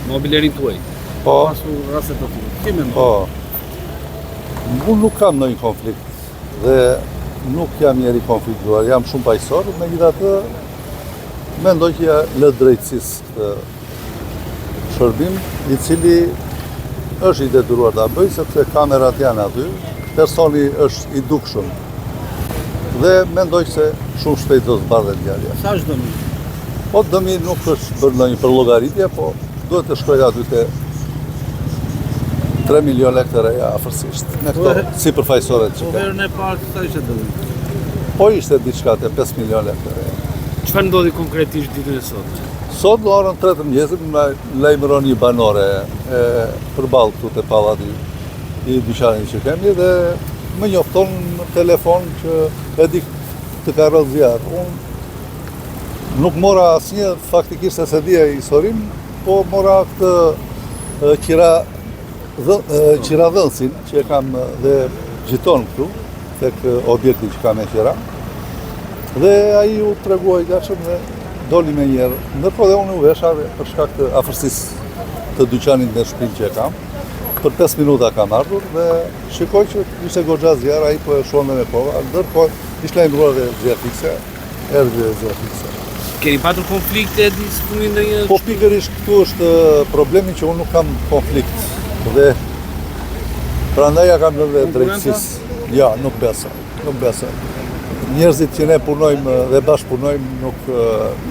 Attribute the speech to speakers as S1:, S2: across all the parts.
S1: mobilerin tuaj.
S2: Po,
S1: Pasur raste të tilla. Ti mendon?
S2: po. Unë nuk kam ndonjë konflikt dhe nuk jam njeri konfliktuar, jam shumë paqësor, megjithatë mendoj që ja lë drejtësisë këtë shërbim, i cili është i detyruar ta bëjë sepse kamerat janë aty, personi është i dukshëm dhe mendoj se shumë shpejt do të zbardhet ngjarja.
S1: Sa është dëmi?
S2: Po dëmi nuk është bërë ndonjë përllogaritje, po duhet të shkojë aty te 3 milion lekë të reja afërsisht. Me këto si përfaqësore që
S1: Po
S2: ka.
S1: herën e parë sa ishte dëmi?
S2: Po ishte diçka te 5 milion lekë të reja.
S1: Çfarë ndodhi konkretisht ditën e sotme?
S2: Sot në orën 3 të mëngjesit më lajmëron një banore përballë këtu te pallati i dyqanit që kemi dhe më njofton në telefon që e di të ka rrëdhë zjarr. Unë nuk mora asnjë faktikisht se dija historin, po mora këtë qiradhënësin që e kam dhe gjiton këtu tek objekti që kam e qira. Dhe ai u tregua i gatshëm dhe doli me njerë. Ndërkohë dhe unë u vesha për shkak të afërsisë të dyqanit me shtëpinë që e kam. Për 5 minuta kam ardhur dhe shikoj që ishte goxha zjarr, ai po e shonte me kova. Ndërkohë ishte lajmëruar dhe zjarr fikse, erdhi zjarr fikse.
S1: Keni patur konflikte disipuni ndonjë?
S2: Po pikërisht këtu është problemi që unë nuk kam konflikt dhe prandaj ja kam lënë drejtësisë. Ja, nuk besoj. Njerëzit që ne punojmë dhe bashkëpunojmë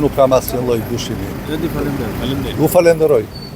S2: nuk kam asnjë lloj dyshimi.
S1: Faleminderit.
S2: Ju falenderoj.